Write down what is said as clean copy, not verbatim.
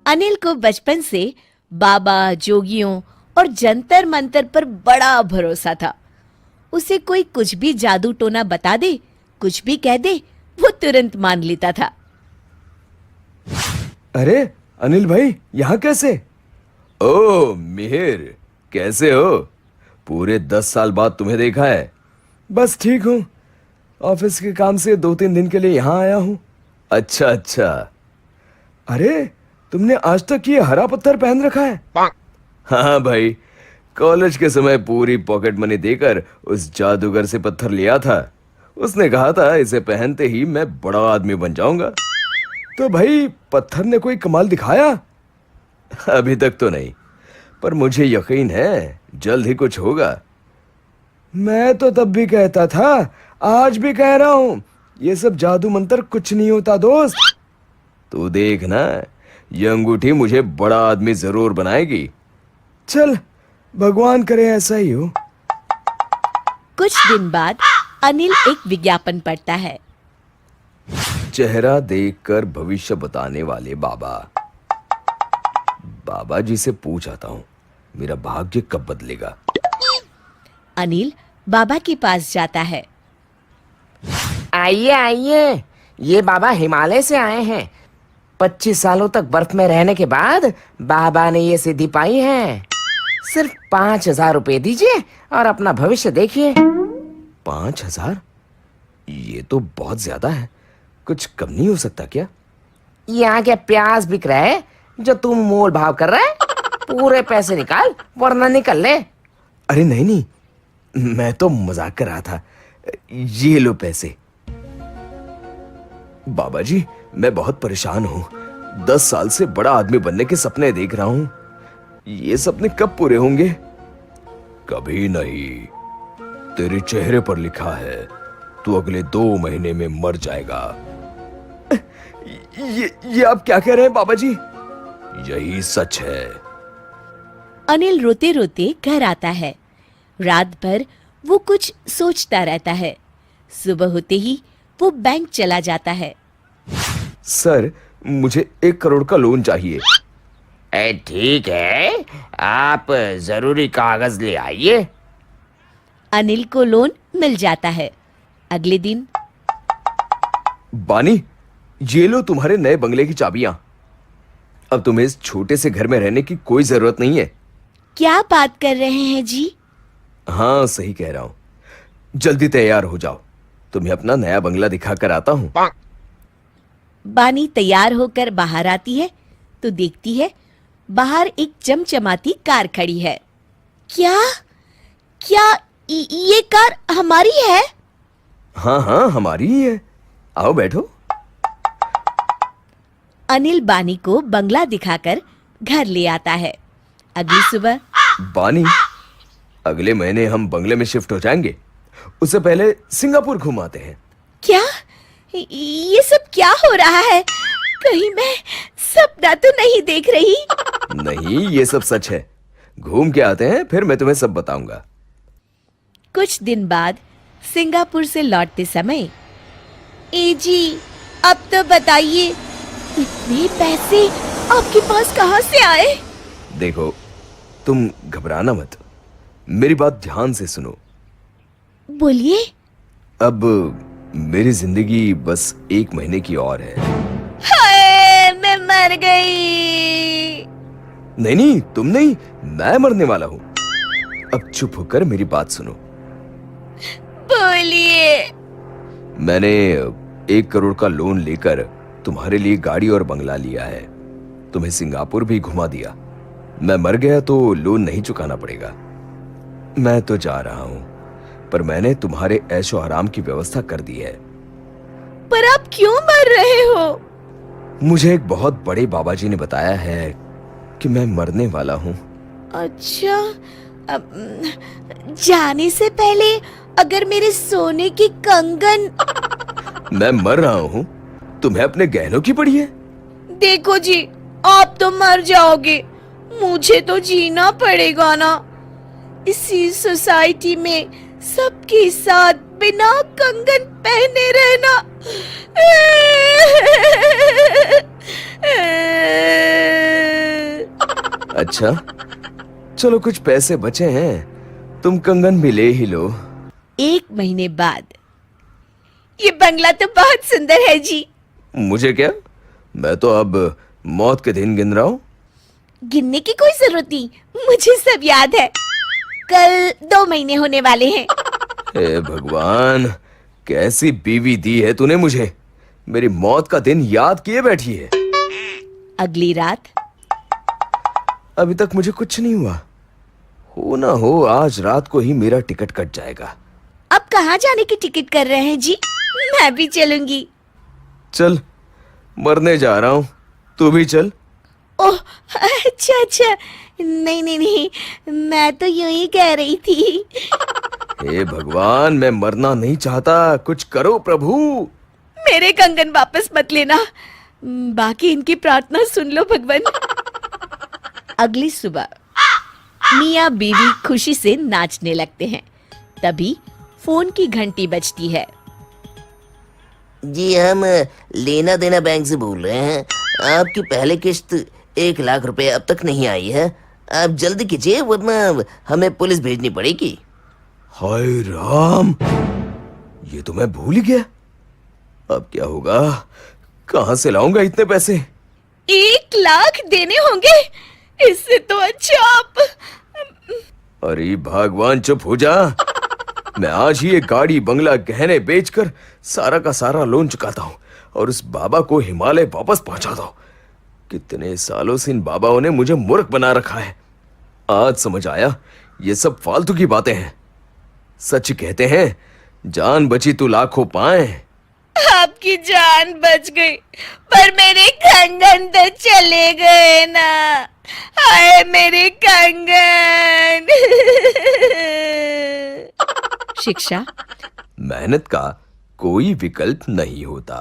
अनिल को बचपन से बाबा, जोगियों और जंतर मंतर पर बड़ा भरोसा था। उसे कोई कुछ भी जादू टोना बता दे, कुछ भी कह दे, वो तुरंत मान लेता था। अरे अनिल भाई, यहाँ कैसे? ओ मिहिर, कैसे हो? पूरे 10 साल बाद तुम्हें देखा है। बस ठीक हूँ। ऑफिस के काम से 2-3 दिन के लिए यहाँ आया हूँ। अच्छा अच्छा। अरे तुमने आज तक ये हरा पत्थर पहन रखा है? हाँ भाई, कॉलेज के समय पूरी पॉकेट मनी देकर उस जादूगर से पत्थर लिया था। उसने कहा था इसे पहनते ही मैं बड़ा आदमी बन जाऊंगा। तो भाई पत्थर ने कोई कमाल दिखाया? अभी तक तो नहीं, पर मुझे यकीन है जल्द ही कुछ होगा। मैं तो तब भी कहता था, आज भी कह रहा हूं, ये सब जादू मंत्र कुछ नहीं होता दोस्त। तू देख ना, ये अंगूठी मुझे बड़ा आदमी जरूर बनाएगी। चल, भगवान करे ऐसा ही हो। कुछ दिन बाद अनिल एक विज्ञापन पढ़ता है। चेहरा देखकर भविष्य बताने वाले बाबा। बाबा जी से पूछ आता हूँ, मेरा भाग्य कब बदलेगा? अनिल बाबा के पास जाता है। आइए आइए, ये बाबा हिमालय से आए हैं। 25 सालों तक बर्फ में रहने के बाद बाबा ने ये सिद्धि पाई है। सिर्फ 5,000 रुपए दीजिए और अपना भविष्य देखिए। 5,000? ये तो बहुत ज्यादा है, कुछ कम नहीं हो सकता क्या? यहाँ क्या प्याज बिक रहा है जो तुम मोल भाव कर रहा है? पूरे पैसे निकाल वरना निकल ले। अरे नहीं नहीं, मैं तो मजाक कर रहा था। ये लो पैसे। बाबा जी, मैं बहुत परेशान हूँ। 10 साल से बड़ा आदमी बनने के सपने देख रहा हूँ। ये सपने कब पूरे होंगे? कभी नहीं। तेरे चेहरे पर लिखा है, तू अगले 2 महीने में मर जाएगा। ये आप क्या कह रहे हैं बाबा जी? यही सच है। अनिल रोते रोते घर आता है। रात भर वो कुछ सोचता रहता है। सुबह होते ही वो बैंक चला जाता है। सर, मुझे 1 करोड़ का लोन चाहिए। ठीक है, आप जरूरी कागज ले आइए। अनिल को लोन मिल जाता है। अगले दिन, बानी, ये लो तुम्हारे नए बंगले की चाबियां। अब तुम्हें इस छोटे से घर में रहने की कोई जरूरत नहीं है। क्या बात कर रहे हैं जी? हाँ, सही कह रहा हूं। जल्दी तैयार हो जाओ, तुम्हें अपना नया बंगला दिखा कर आता हूं। बानी तैयार होकर बाहर आती है तो देखती है बाहर एक चमचमाती कार खड़ी है। क्या क्या ये कार हमारी है? हाँ हाँ, हमारी ही है। आओ बैठो। अनिल बानी को बंगला दिखाकर घर ले आता है। अगली सुबह, बानी, अगले महीने हम बंगले में शिफ्ट हो जाएंगे। उससे पहले सिंगापुर घुमाते हैं। क्या ये सब क्या हो रहा है? कहीं मैं सपना तो नहीं देख रही? नहीं, ये सब सच है। घूम के आते हैं, फिर मैं तुम्हें सब बताऊंगा। कुछ दिन बाद सिंगापुर से लौटते समय, ए जी, अब तो बताइए, इतने पैसे आपके पास कहाँ से आए? देखो, तुम घबराना मत, मेरी बात ध्यान से सुनो। बोलिए। अब मेरी जिंदगी बस 1 महीने की और है। हाय, मैं मर गई। नहीं नहीं, तुम नहीं, मैं मरने वाला हूं। अब चुप होकर मेरी बात सुनो। बोलिए। मैंने 1 करोड़ का लोन लेकर तुम्हारे लिए गाड़ी और बंगला लिया है। तुम्हें सिंगापुर भी घुमा दिया। मैं मर गया तो लोन नहीं चुकाना पड़ेगा। मैं तो जा रहा हूं, पर मैंने तुम्हारे ऐशो आराम की व्यवस्था कर दी है। पर आप क्यों मर रहे हो? मुझे एक बहुत बड़े बाबा जी ने बताया है कि मैं मरने वाला हूं। अच्छा, जाने से पहले अगर मेरे सोने की कंगन। मैं मर रहा हूं, तुम्हें अपने गहनों की पड़ी है। देखो जी, आप तो मर जाओगे, मुझे तो जीना पड़ेगा ना। इसी सोसाइटी में सबके साथ बिना कंगन पहने रहना। अच्छा, चलो कुछ पैसे बचे हैं, तुम कंगन भी ले ही लो। 1 महीने बाद। ये बंगला तो बहुत सुंदर है जी। मुझे क्या, मैं तो अब मौत के दिन गिन रहा हूँ। गिनने की कोई जरूरत नहीं, मुझे सब याद है। कल 2 महीने होने वाले हैं। हे भगवान, कैसी बीवी दी है तूने मुझे, मेरी मौत का दिन याद किए बैठी है। अगली रात। अभी तक मुझे कुछ नहीं हुआ, हो ना हो आज रात को ही मेरा टिकट कट जाएगा। अब कहाँ जाने की टिकट कर रहे हैं जी? मैं भी चलूंगी। चल, मरने जा रहा हूँ, तू भी चल। ओह, अच्छा अच्छा, नहीं नहीं नहीं, मैं तो यूं ही कह रही थी। हे भगवान, मैं मरना नहीं चाहता, कुछ करो प्रभु। मेरे कंगन वापस मत लेना, बाकी इनकी प्रार्थना सुन लो भगवान। अगली सुबह मियाँ बीवी खुशी से नाचने लगते हैं। तभी फोन की घंटी बजती है। जी, हम लेना देना बैंक से बोल रहे हैं। आपकी पहली किश्त 1 लाख रुपए अब तक नहीं आई है। आप जल्दी कीजिए वरना हमें पुलिस भेजनी पड़ेगी। हाय राम, ये तो मैं भूल ही गया। अब क्या होगा, कहां से लाऊंगा इतने पैसे? 1 लाख देने होंगे, इससे तो अच्छा आप। अरे भगवान, चुप हो जा। मैं आज ही एक गाड़ी, बंगला, गहने बेचकर सारा का सारा लोन चुकाता हूँ और उस बाबा को हिमालय वापस पहुंचाता हूँ। कितने सालों से इन बाबाओं ने मुझे मूर्ख बना रखा है। आज समझ आया, ये सब फालतू की बातें हैं। सच कहते हैं, जान बची तो लाखों पाए। आपकी जान बच गई, पर मेरे कंगन तो चले गए ना। हाय मेरे कंगन। शिक्षा। मेहनत का कोई विकल्प नहीं होता।